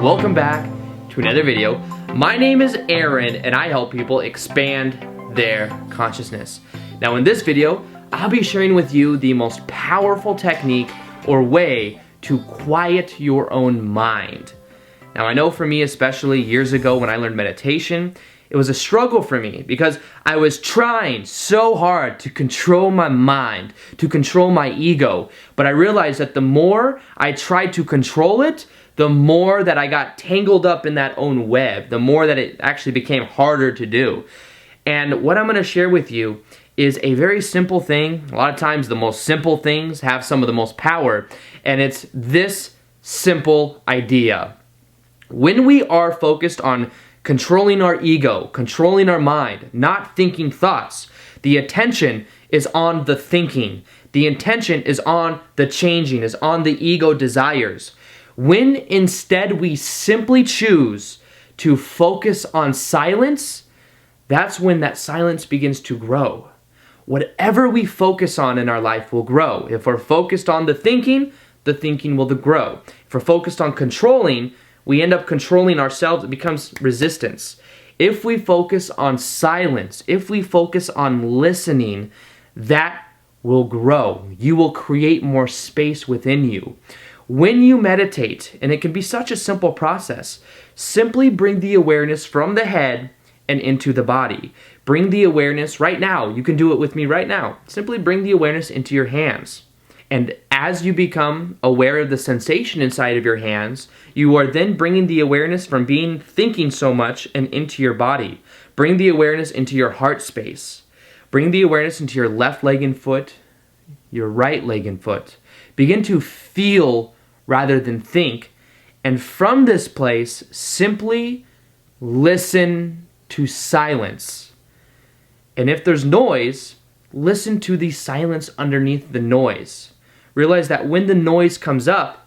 Welcome back to another video. My name is Aaron and I help people expand their consciousness. Now in this video, I'll be sharing with you the most powerful technique or way to quiet your own mind. Now I know for me, especially years ago when I learned meditation, it was a struggle for me because I was trying so hard to control my mind, to control my ego. But I realized that the more I tried to control it, the more that I got tangled up in that own web, the more that it actually became harder to do. And what I'm going to share with you is a very simple thing. A lot of times the most simple things have some of the most power, and it's this simple idea. When we are focused on controlling our ego, controlling our mind, not thinking thoughts, the attention is on the thinking. The intention is on the changing, is on the ego desires. When instead we simply choose to focus on silence, that's when that silence begins to grow. Whatever we focus on in our life will grow. If we're focused on the thinking will grow. If we're focused on controlling, we end up controlling ourselves. It becomes resistance. If we focus on silence, if we focus on listening, that will grow. You will create more space within you. When you meditate, and it can be such a simple process, simply bring the awareness from the head and into the body. Bring the awareness right now. You can do it with me right now. Simply bring the awareness into your hands. And as you become aware of the sensation inside of your hands, you are then bringing the awareness from thinking so much and into your body. Bring the awareness into your heart space. Bring the awareness into your left leg and foot, your right leg and foot. Begin to feel rather than think. And from this place, simply listen to silence. And if there's noise, listen to the silence underneath the noise. Realize that when the noise comes up,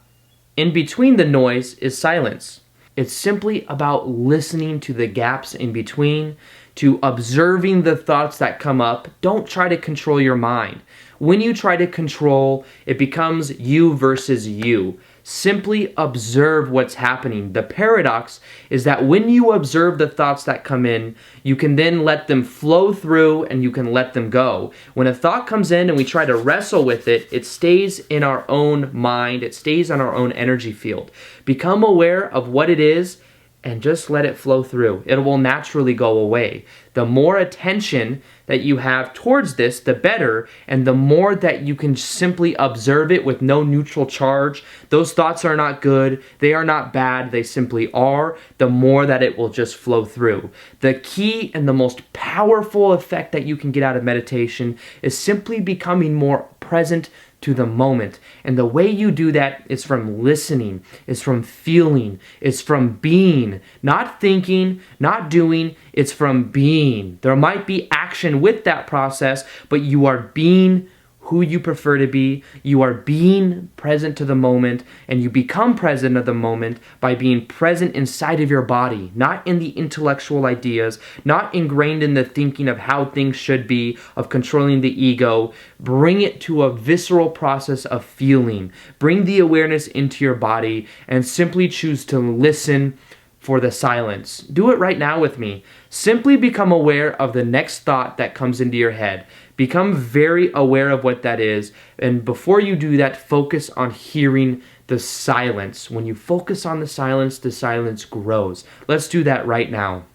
in between the noise is silence. It's simply about listening to the gaps in between, to observing the thoughts that come up. Don't try to control your mind. When you try to control, it becomes you versus you. Simply observe what's happening. The paradox is that when you observe the thoughts that come in, you can then let them flow through and you can let them go. When a thought comes in and we try to wrestle with it, it stays in our own mind. It stays on our own energy field. Become aware of what it is and just let it flow through. It will naturally go away. The more attention that you have towards this, the better, and the more that you can simply observe it with no neutral charge. Those thoughts are not good, they are not bad, they simply are, the more that it will just flow through. The key and the most powerful effect that you can get out of meditation is simply becoming more present to the moment. And the way you do that is from listening, is from feeling, is from being, not thinking, not doing, it's from being. There might be action with that process, but you are being who you prefer to be. You are being present to the moment, and you become present of the moment by being present inside of your body, not in the intellectual ideas, not ingrained in the thinking of how things should be, of controlling the ego. Bring it to a visceral process of feeling. Bring the awareness into your body and simply choose to listen for the silence. Do it right now with me. Simply become aware of the next thought that comes into your head. Become very aware of what that is. And before you do that, focus on hearing the silence. When you focus on the silence grows. Let's do that right now.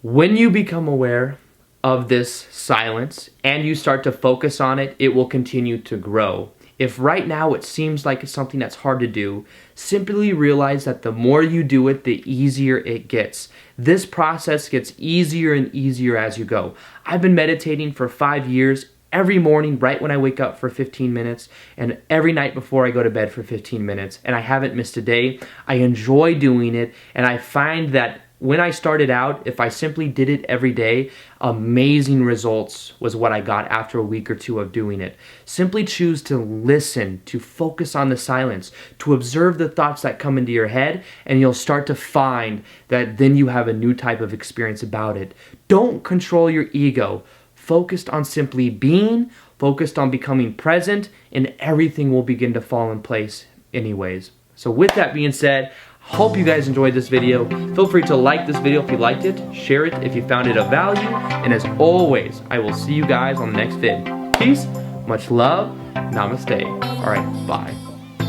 When you become aware of this silence and you start to focus on it, it will continue to grow. If right now it seems like it's something that's hard to do, simply realize that the more you do it, the easier it gets. This process gets easier and easier as you go. I've been meditating for 5 years, every morning right when I wake up for 15 minutes, and every night before I go to bed for 15 minutes, and I haven't missed a day. I enjoy doing it, and I find that when I started out, if I simply did it every day, amazing results was what I got after a week or two of doing it. Simply choose to listen, to focus on the silence, to observe the thoughts that come into your head, and you'll start to find that then you have a new type of experience about it. Don't control your ego. focused on simply being, focused on becoming present, and everything will begin to fall in place anyways. So with that being said, hope you guys enjoyed this video. Feel free to like this video if you liked it, share it if you found it of value, and as always, I will see you guys on the next vid. Peace, much love, namaste. All right, bye.